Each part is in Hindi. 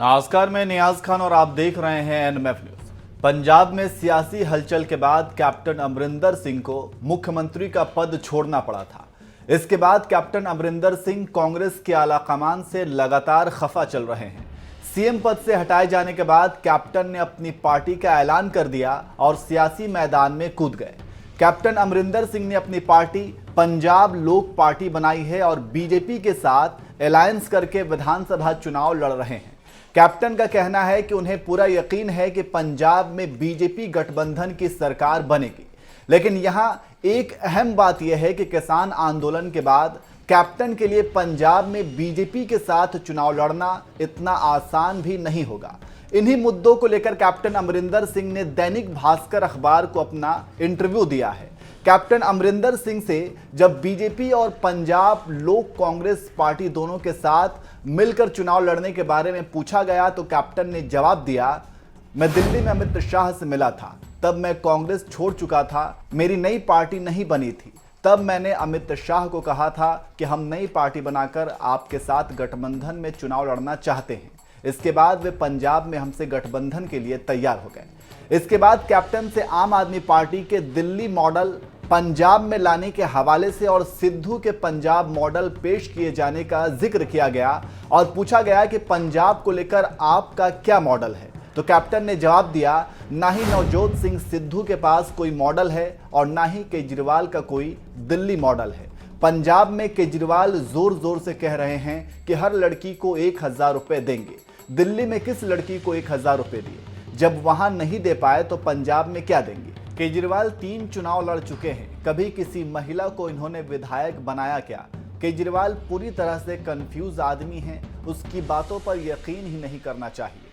नमस्कार, मैं नियाज खान और आप देख रहे हैं एनएमएफ न्यूज। पंजाब में सियासी हलचल के बाद कैप्टन अमरिंदर सिंह को मुख्यमंत्री का पद छोड़ना पड़ा था। इसके बाद कैप्टन अमरिंदर सिंह कांग्रेस के आलाकमान से लगातार खफा चल रहे हैं। सीएम पद से हटाए जाने के बाद कैप्टन ने अपनी पार्टी का ऐलान कर दिया और सियासी मैदान में कूद गए। कैप्टन अमरिंदर सिंह ने अपनी पार्टी पंजाब लोक पार्टी बनाई है और बीजेपी के साथ अलायंस करके विधानसभा चुनाव लड़ रहे हैं। कैप्टन का कहना है कि उन्हें पूरा यकीन है कि पंजाब में बीजेपी गठबंधन की सरकार बनेगी। लेकिन यहां एक अहम बात यह है कि किसान आंदोलन के बाद कैप्टन के लिए पंजाब में बीजेपी के साथ चुनाव लड़ना इतना आसान भी नहीं होगा। इन्हीं मुद्दों को लेकर कैप्टन अमरिंदर सिंह ने दैनिक भास्कर अखबार को अपना इंटरव्यू दिया है। कैप्टन अमरिंदर सिंह से जब बीजेपी और पंजाब लोक कांग्रेस पार्टी दोनों के साथ मिलकर चुनाव लड़ने के बारे में पूछा गया तो कैप्टन ने जवाब दिया, मैं दिल्ली में अमित शाह से मिला था, तब मैं कांग्रेस छोड़ चुका था, मेरी नई पार्टी नहीं बनी थी। तब मैंने अमित शाह को कहा था कि हम नई पार्टी बनाकर आपके साथ गठबंधन में चुनाव लड़ना चाहते हैं। इसके बाद वे पंजाब में हमसे गठबंधन के लिए तैयार हो गए। इसके बाद कैप्टन से आम आदमी पार्टी के दिल्ली मॉडल पंजाब में लाने के हवाले से और सिद्धू के पंजाब मॉडल पेश किए जाने का जिक्र किया गया और पूछा गया कि पंजाब को लेकर आपका क्या मॉडल है। तो कैप्टन ने जवाब दिया, ना ही नवजोत सिंह सिद्धू के पास कोई मॉडल है और ना ही केजरीवाल का कोई दिल्ली मॉडल है। पंजाब में केजरीवाल जोर जोर से कह रहे हैं कि हर लड़की को 1000 रुपए देंगे। दिल्ली में किस लड़की को 1000 रुपए दिए? जब वहां नहीं दे पाए तो पंजाब में क्या देंगे? केजरीवाल 3 चुनाव लड़ चुके हैं, कभी किसी महिला को इन्होंने विधायक बनाया क्या? केजरीवाल पूरी तरह से कंफ्यूज आदमी हैं, उसकी बातों पर यकीन ही नहीं करना चाहिए।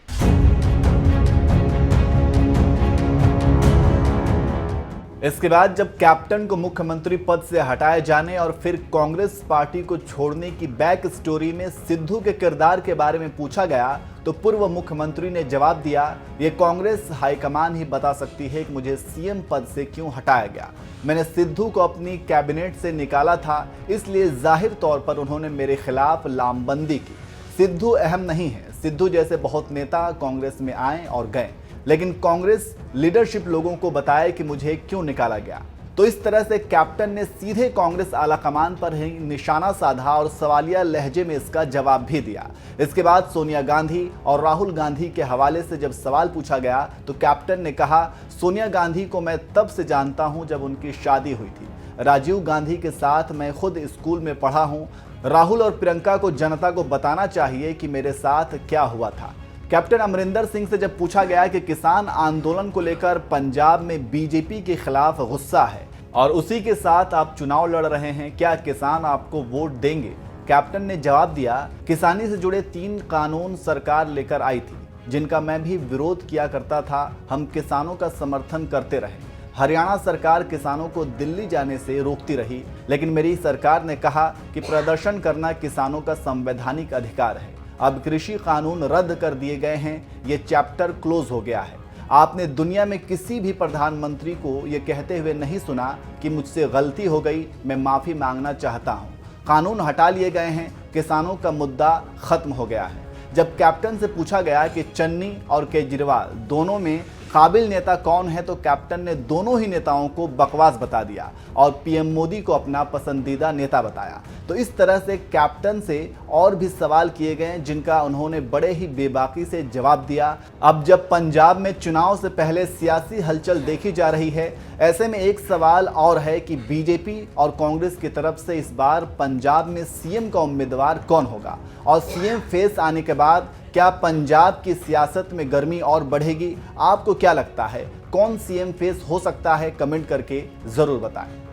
इसके बाद जब कैप्टन को मुख्यमंत्री पद से हटाए जाने और फिर कांग्रेस पार्टी को छोड़ने की बैक स्टोरी में सिद्धू के किरदार के बारे में पूछा गया तो पूर्व मुख्यमंत्री ने जवाब दिया, ये कांग्रेस हाईकमान ही बता सकती है कि मुझे सीएम पद से क्यों हटाया गया। मैंने सिद्धू को अपनी कैबिनेट से निकाला था, इसलिए जाहिर तौर पर उन्होंने मेरे खिलाफ लामबंदी की। सिद्धू अहम नहीं है। सिद्धू जैसे बहुत नेता कांग्रेस में आए और गए, लेकिन कांग्रेस लीडरशिप लोगों को बताए कि मुझे क्यों निकाला गया। तो इस तरह से कैप्टन ने सीधे कांग्रेस आलाकमान पर ही निशाना साधा और सवालिया लहजे में इसका जवाब भी दिया। इसके बाद सोनिया गांधी और राहुल गांधी के हवाले से जब सवाल पूछा गया तो कैप्टन ने कहा, सोनिया गांधी को मैं तब से जानता हूं जब उनकी शादी हुई थी। राजीव गांधी के साथ मैं खुद स्कूल में पढ़ा हूं। राहुल और प्रियंका को जनता को बताना चाहिए कि मेरे साथ क्या हुआ था। कैप्टन अमरिंदर सिंह से जब पूछा गया कि किसान आंदोलन को लेकर पंजाब में बीजेपी के खिलाफ गुस्सा है और उसी के साथ आप चुनाव लड़ रहे हैं, क्या किसान आपको वोट देंगे? कैप्टन ने जवाब दिया, किसानी से जुड़े 3 कानून सरकार लेकर आई थी जिनका मैं भी विरोध किया करता था। हम किसानों का समर्थन करते रहे। हरियाणा सरकार किसानों को दिल्ली जाने से रोकती रही, लेकिन मेरी सरकार ने कहा कि प्रदर्शन करना किसानों का संवैधानिक अधिकार है। अब कृषि कानून रद्द कर दिए गए हैं, ये चैप्टर क्लोज हो गया है। आपने दुनिया में किसी भी प्रधानमंत्री को ये कहते हुए नहीं सुना कि मुझसे गलती हो गई, मैं माफ़ी मांगना चाहता हूँ। कानून हटा लिए गए हैं, किसानों का मुद्दा खत्म हो गया है। जब कैप्टन से पूछा गया कि चन्नी और केजरीवाल दोनों में काबिल नेता कौन है तो कैप्टन ने दोनों ही नेताओं को बकवास बता दिया और पीएम मोदी को अपना पसंदीदा नेता बताया। तो इस तरह से कैप्टन से और भी सवाल किए गए जिनका उन्होंने बड़े ही बेबाकी से जवाब दिया। अब जब पंजाब में चुनाव से पहले सियासी हलचल देखी जा रही है, ऐसे में एक सवाल और है कि बीजेपी और कांग्रेस की तरफ से इस बार पंजाब में सीएम का उम्मीदवार कौन होगा और सीएम फेस आने के बाद क्या पंजाब की सियासत में गर्मी और बढ़ेगी? आपको क्या लगता है, कौन सीएम फेस हो सकता है? कमेंट करके जरूर बताएं।